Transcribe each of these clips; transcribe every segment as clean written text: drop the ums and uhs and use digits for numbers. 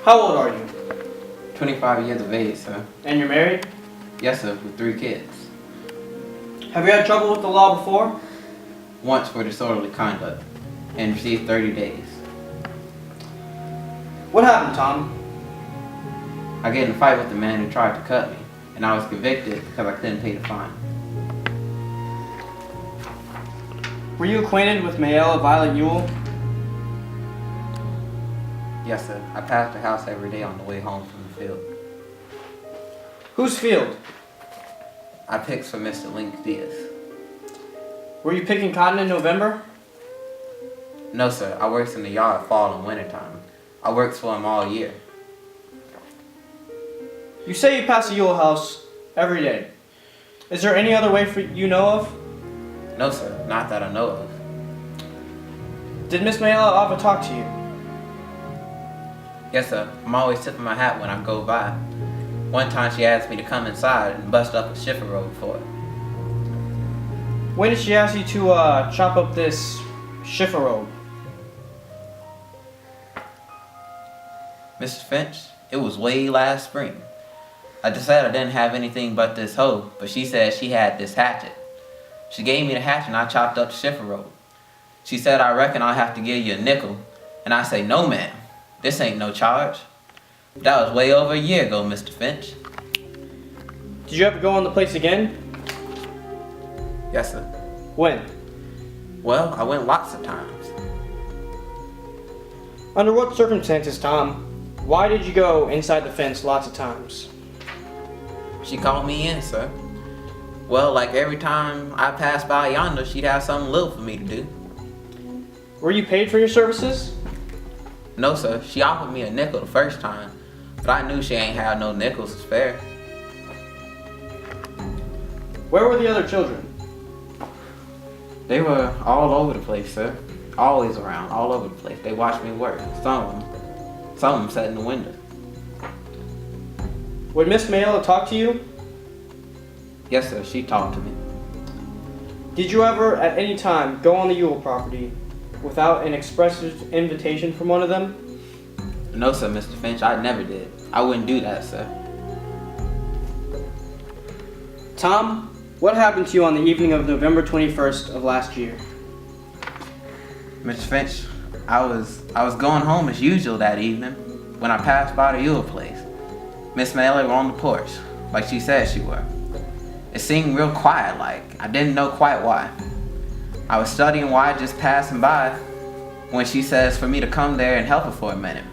How old are you? 25 years of age, sir. And you're married? Yes, sir, with 3 kids. Have you had trouble with the law before? Once for disorderly conduct, and received 30 days. What happened, Tom? I get in a fight with the man who tried to cut me, and I was convicted because I couldn't pay the fine. Were you acquainted with Mayella Violet Ewell? Yes, sir. I passed her house every day on the way home from the field. Whose field? I picked for Mr. Link Diaz. Were you picking cotton in November? No, sir. I works in the yard fall and winter time. I works for him all year. You say you pass the Ewell house every day. Is there any other way you know of? No, sir. Not that I know of. Did Miss Mayella ever talk to you? Yes, sir. I'm always tipping my hat when I go by. One time she asked me to come inside and bust up a shiffer robe for it. When did she ask you to chop up this shiffer robe? Mr. Finch, it was way last spring. I just said I didn't have anything but this hoe, but she said she had this hatchet. She gave me the hatchet and I chopped up the shiffer robe. She said, I reckon I'll have to give you a nickel. And I say, no ma'am, this ain't no charge. That was way over a year ago, Mr. Finch. Did you ever go on the place again? Yes, sir. When? Well, I went lots of times. Under what circumstances, Tom? Why did you go inside the fence lots of times? She called me in, sir. Well, like every time I passed by yonder, she'd have something little for me to do. Were you paid for your services? No, sir. She offered me a nickel the first time, but I knew she ain't have no nickels to spare. Where were the other children? They were all over the place, sir. Always around, all over the place. They watched me work. Some of them sat in the window. Would Miss Mayella talk to you? Yes, sir. She talked to me. Did you ever, at any time, go on the Ewell property without an express invitation from one of them? No, sir, Mr. Finch. I never did. I wouldn't do that, sir. Tom, what happened to you on the evening of November 21st of last year? Mr. Finch, I was going home as usual that evening when I passed by the Ewell place. Miss Mayella were on the porch, like she said she were. It seemed real quiet like. I didn't know quite why. I was studying why just passing by when she says for me to come there and help her for a minute.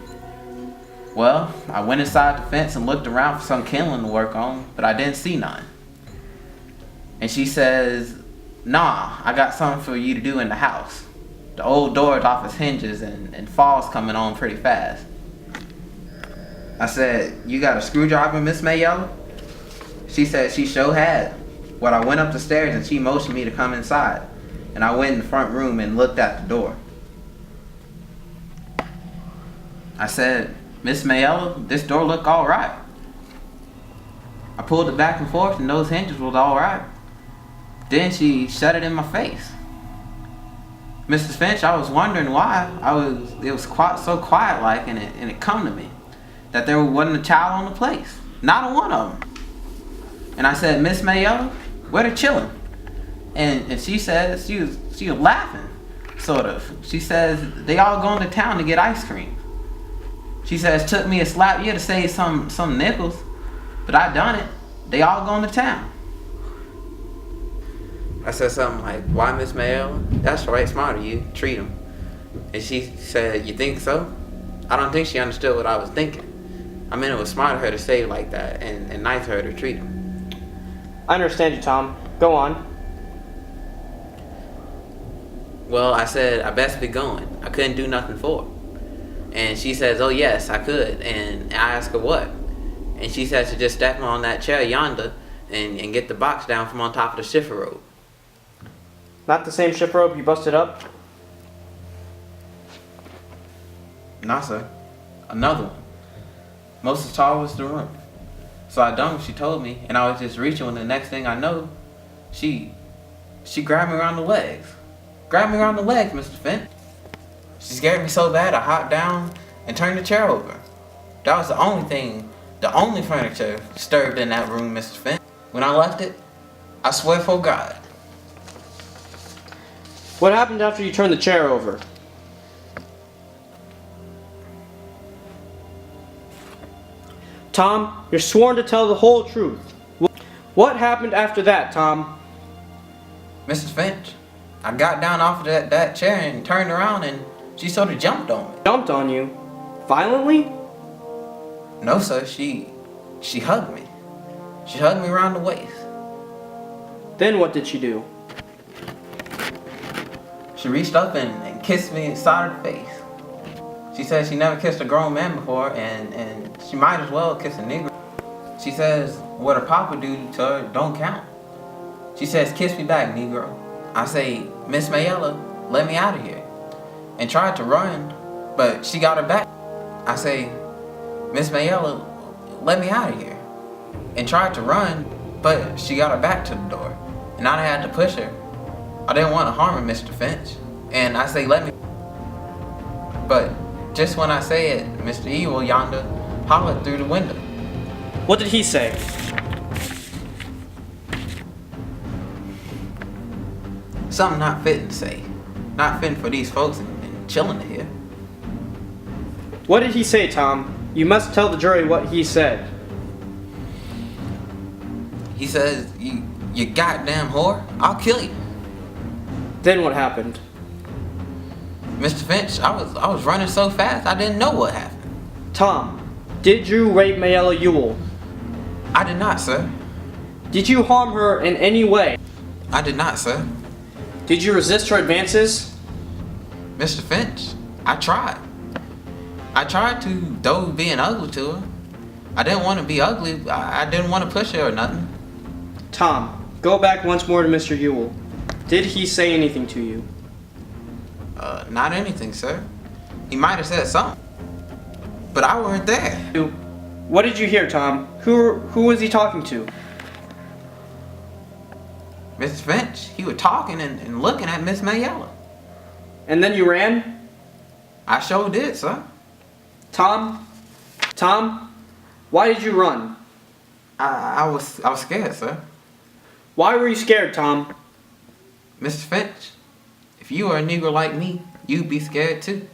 Well, I went inside the fence and looked around for some kindling to work on, but I didn't see none. And she says, nah, I got something for you to do in the house. The old door's off its hinges and fall's coming on pretty fast. I said, you got a screwdriver, Miss Mayella? She said she sure had. Well, I went up the stairs and she motioned me to come inside. And I went in the front room and looked at the door. I said, Miss Mayella, this door look all right. I pulled it back and forth and those hinges was all right. Then she shut it in my face. Mrs. Finch, I was wondering why. It was so quiet like, and it come to me that there wasn't a child on the place. Not a one of them. And I said, Miss Mayella, where they chilling? And she says, she was laughing, sort of. She says, they all going to town to get ice cream. She says, took me a slap year to save some nickels, but I done it. They all going to town. I said something like, why, Miss Mayella? That's right smart of you. Treat them. And she said, you think so? I don't think she understood what I was thinking. I mean, it was smart of her to say it like that and nice of her to treat him. I understand you, Tom. Go on. Well, I said, I best be going. I couldn't do nothing for her. And she says, oh yes, I could. And I asked her what. And she says to just step on that chair yonder and get the box down from on top of the shiffer robe. Not the same shiffer robe you busted up? No, sir. Another one. Most as tall as the room. So I done what she told me, and I was just reaching when the next thing I know, she grabbed me around the legs. Grabbed me around the legs, Mr. Finch. She scared me so bad I hopped down and turned the chair over. That was the only furniture disturbed in that room, Mr. Finch. When I left it, I swear for God. What happened after you turned the chair over? Tom, you're sworn to tell the whole truth. What happened after that, Tom? Mrs. Finch, I got down off of that chair and turned around and she sort of jumped on me. Jumped on you? Violently? No, sir, she hugged me. She hugged me around the waist. Then what did she do? She reached up and kissed me inside of the face. She said she never kissed a grown man before and she might as well kiss a nigger. She says what her papa do to her don't count. She says, kiss me back, Negro. I say, Miss Mayella, let me out of here. And tried to run, but she got her back. I say, Miss Mayella, let me out of here. And tried to run, but she got her back to the door. And I had to push her. I didn't want to harm her, Mr. Finch. And I say, let me. But just when I say it, Mr. Evil yonder hollered through the window. What did he say? Something not fitting to say. Not fitting for these folks and chilling to hear. What did he say, Tom? You must tell the jury what he said. He says, you goddamn whore, I'll kill you. Then what happened? Mr. Finch, I was running so fast I didn't know what happened. Tom, did you rape Mayella Ewell? I did not, sir. Did you harm her in any way? I did not, sir. Did you resist her advances? Mr. Finch, I tried. I tried to, though being ugly to her. I didn't want to be ugly. I didn't want to push her or nothing. Tom, go back once more to Mr. Ewell. Did he say anything to you? Not anything, sir. He might have said something. But I weren't there. What did you hear, Tom? Who was he talking to? Mr. Finch, he was talking and looking at Miss Mayella. And then you ran? I sure did, sir. Tom, why did you run? I was scared, sir. Why were you scared, Tom? Mr. Finch, if you were a Negro like me, you'd be scared too.